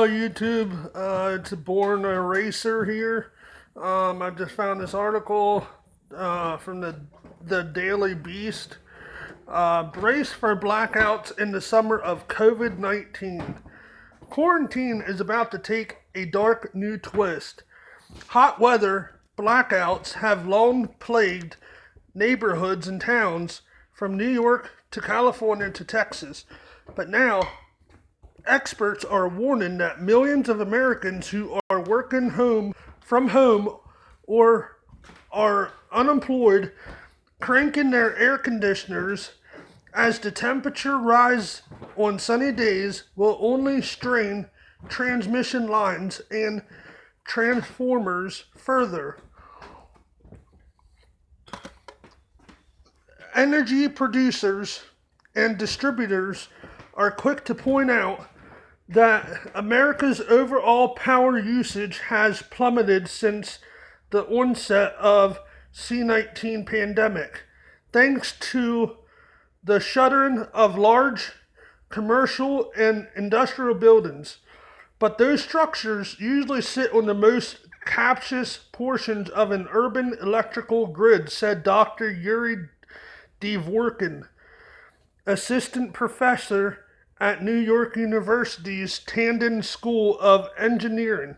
Hello, YouTube. It's Born a Racer here. I just found this article from the Daily Beast. Brace for blackouts in the summer of COVID-19. Quarantine is about to take a dark new twist. Hot weather blackouts have long plagued neighborhoods and towns from New York to California to Texas. But now experts are warning that millions of Americans who are working from home or are unemployed cranking their air conditioners as the temperature rise on sunny days will only strain transmission lines and transformers further. Energy producers and distributors are quick to point out that America's overall power usage has plummeted since the onset of C-19 pandemic, thanks to the shuttering of large commercial and industrial buildings. But those structures usually sit on the most captious portions of an urban electrical grid, said Dr. Yuri Dvorkin, assistant professor at New York University's Tandon School of Engineering.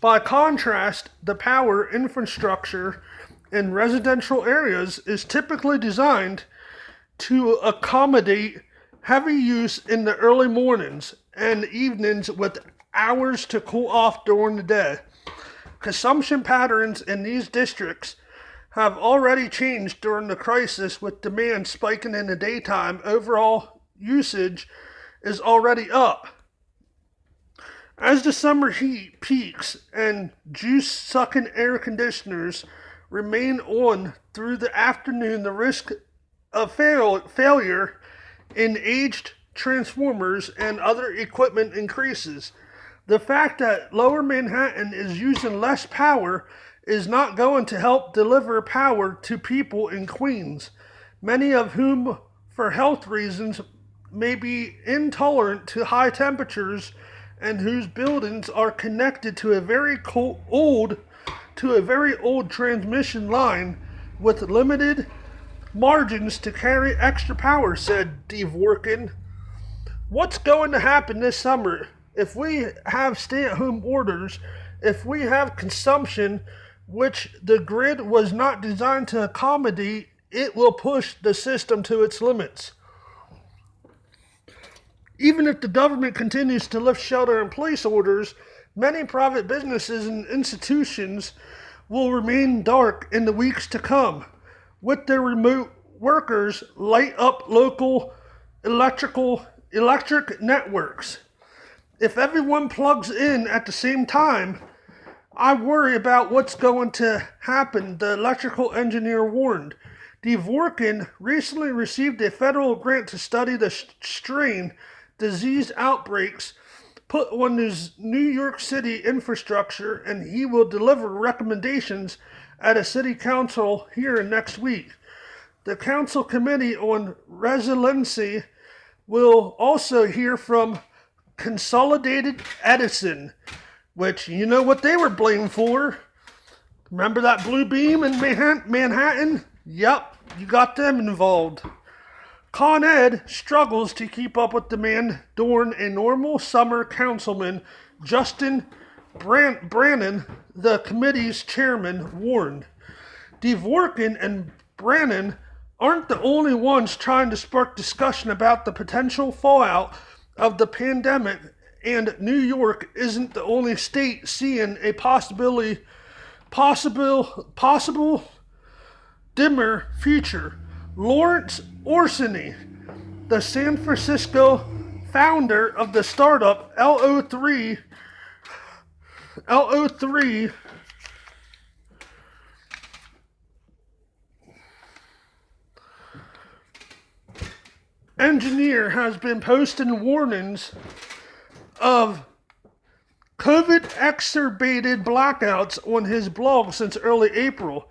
By contrast, the power infrastructure in residential areas is typically designed to accommodate heavy use in the early mornings and evenings with hours to cool off during the day. Consumption patterns in these districts have already changed during the crisis, with demand spiking in the daytime. Overall usage is already up. As the summer heat peaks and juice-sucking air conditioners remain on through the afternoon, the risk of failure in aged transformers and other equipment increases. The fact that Lower Manhattan is using less power is not going to help deliver power to people in Queens, many of whom, for health reasons, may be intolerant to high temperatures and whose buildings are connected to a very old transmission line with limited margins to carry extra power, said Dvorkin. What's going to happen this summer if we have stay-at-home orders, if we have consumption which the grid was not designed to accommodate? It will push the system to its limits. Even if the government continues to lift shelter-in-place orders, many private businesses and institutions will remain dark in the weeks to come, with their remote workers light up local electric networks. If everyone plugs in at the same time, I worry about what's going to happen, the electrical engineer warned. Dvorkin recently received a federal grant to study the strain disease outbreaks put on his New York City infrastructure, and he will deliver recommendations at a city council hearing next week. The Council Committee on Resiliency will also hear from Consolidated Edison, which you know what they were blamed for. Remember that blue beam in Manhattan? Yep, you got them involved. Con Ed struggles to keep up with demand during a normal summer. Councilman Justin Brannan, the committee's chairman, warned. Dvorkin and Brannan aren't the only ones trying to spark discussion about the potential fallout of the pandemic, and New York isn't the only state seeing a possible dimmer future. Lawrence Orsini, the San Francisco founder of the startup LO3 engineer, has been posting warnings of COVID-exacerbated blackouts on his blog since early April.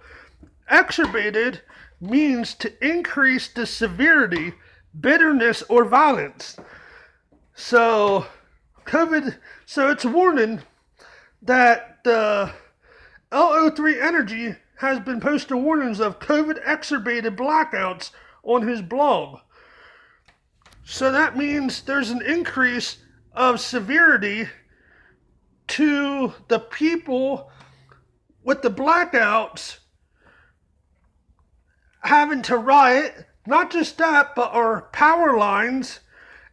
Exacerbated means to increase the severity, bitterness, or violence. So COVID, so it's a warning that the LO3 Energy has been posting warnings of COVID exacerbated blackouts on his blog. So that means there's an increase of severity to the people with the blackouts having to riot. Not just that, but our power lines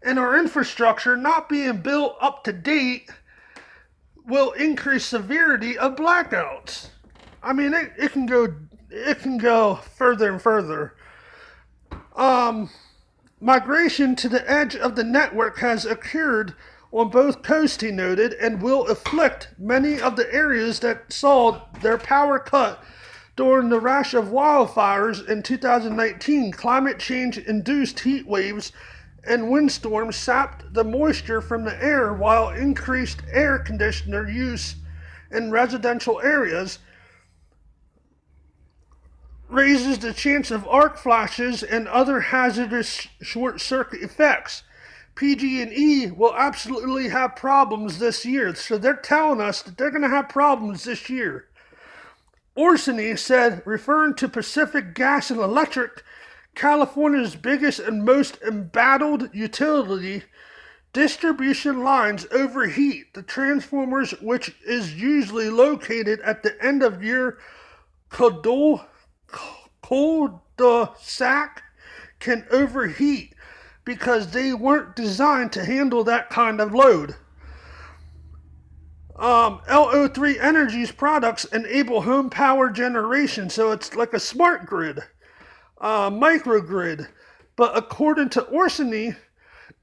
and our infrastructure not being built up to date will increase severity of blackouts. I mean, it can go further and further. Migration to the edge of the network has occurred on both coasts, he noted, and will afflict many of the areas that saw their power cut during the rash of wildfires in 2019. Climate change-induced heat waves and windstorms sapped the moisture from the air, while increased air conditioner use in residential areas raises the chance of arc flashes and other hazardous short-circuit effects. PG&E will absolutely have problems this year, so they're telling us that they're going to have problems this year. Orsini said, referring to Pacific Gas and Electric, California's biggest and most embattled utility, distribution lines overheat. The transformers, which is usually located at the end of your cul-de-sac, can overheat because they weren't designed to handle that kind of load. LO3 Energy's products enable home power generation, so it's like a smart grid, microgrid. But according to Orsini,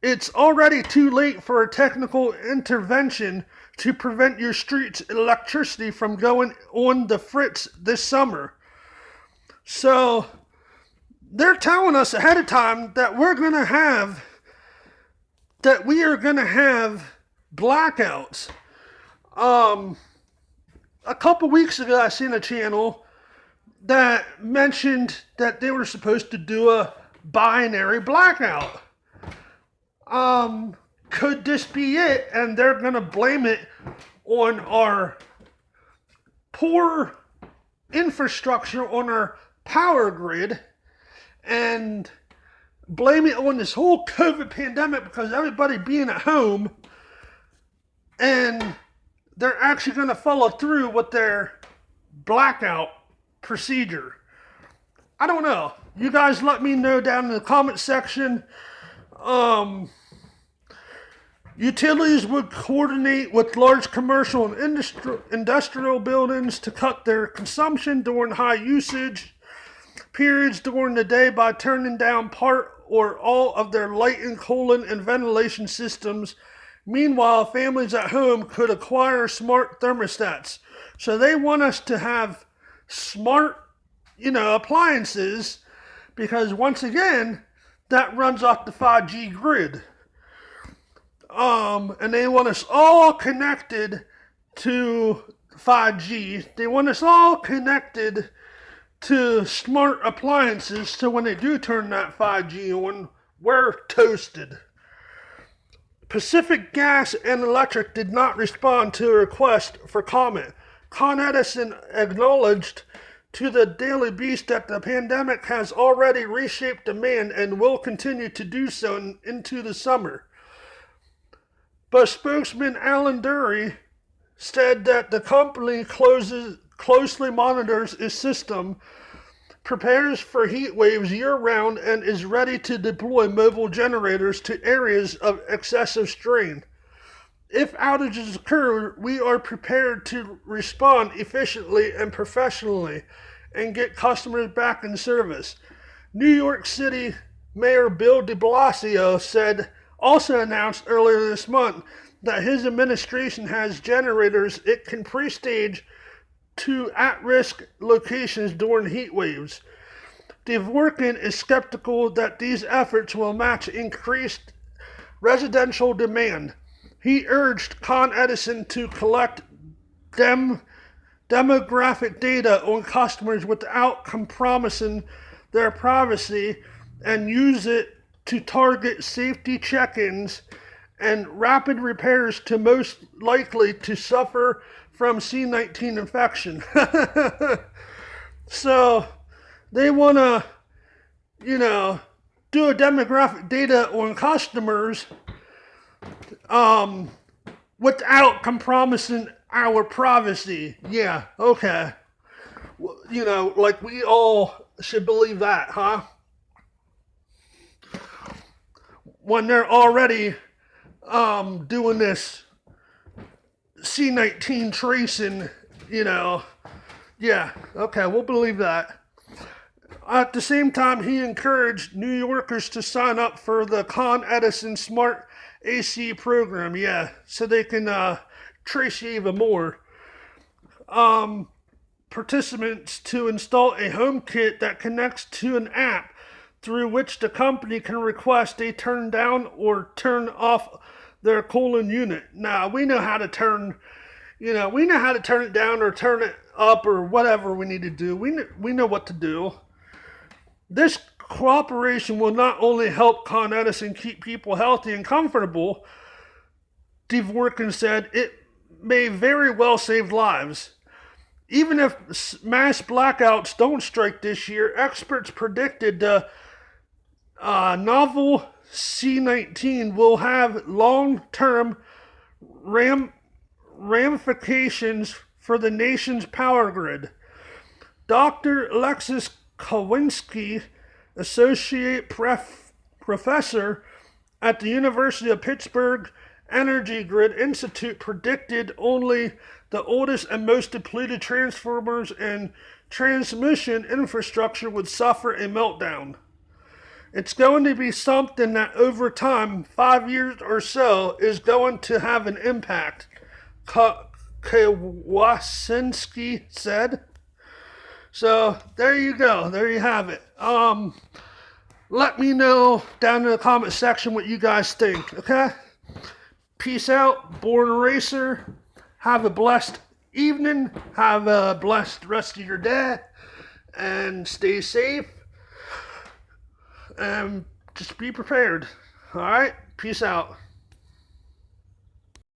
it's already too late for a technical intervention to prevent your street's electricity from going on the fritz this summer. So they're telling us ahead of time that we are going to have blackouts. A couple weeks ago, I seen a channel that mentioned that they were supposed to do a binary blackout. Could this be it? And they're going to blame it on our poor infrastructure, on our power grid, and blame it on this whole COVID pandemic because everybody being at home, and they're actually going to follow through with their blackout procedure. I don't know. You guys let me know down in the comment section. Utilities would coordinate with large commercial and industrial buildings to cut their consumption during high usage periods during the day by turning down part or all of their lighting, cooling, and ventilation systems. Meanwhile, families at home could acquire smart thermostats. So they want us to have smart, appliances, because once again, that runs off the 5G grid. And they want us all connected to 5G. They want us all connected to smart appliances, so when they do turn that 5G on, we're toasted. Pacific Gas and Electric did not respond to a request for comment. Con Edison acknowledged to the Daily Beast that the pandemic has already reshaped demand and will continue to do so into the summer. But spokesman Alan Dury said that the company closely monitors its system, prepares for heat waves year-round, and is ready to deploy mobile generators to areas of excessive strain. If outages occur, we are prepared to respond efficiently and professionally and get customers back in service. New York City Mayor Bill de Blasio also announced earlier this month that his administration has generators it can pre-stage to at-risk locations during heat waves. Dvorkin is skeptical that these efforts will match increased residential demand. He urged Con Edison to collect demographic data on customers without compromising their privacy and use it to target safety check-ins and rapid repairs to most likely to suffer from C19 infection. So they want to, do a demographic data on customers without compromising our privacy. Yeah, okay. Like we all should believe that, huh? When they're already doing this C19 tracing, yeah, okay, we'll believe that. At the same time, he encouraged New Yorkers to sign up for the Con Edison Smart AC program, yeah, so they can trace you even more. Participants to install a home kit that connects to an app through which the company can request they turn down or turn off their cooling unit. Now, we know how to turn it down or turn it up or whatever we need to do. We know what to do. This cooperation will not only help Con Edison keep people healthy and comfortable, Dvorkin said, it may very well save lives. Even if mass blackouts don't strike this year, experts predicted the novel C19 will have long-term ramifications for the nation's power grid. Dr. Alexis Kowinski, associate professor at the University of Pittsburgh Energy Grid Institute, predicted only the oldest and most depleted transformers and transmission infrastructure would suffer a meltdown. It's going to be something that over time, 5 years or so, is going to have an impact, Kowalski said. So there you go. There you have it. Let me know down in the comment section what you guys think, okay? Peace out, Born Racer. Have a blessed evening. Have a blessed rest of your day. And stay safe. And just be prepared. Alright? Peace out.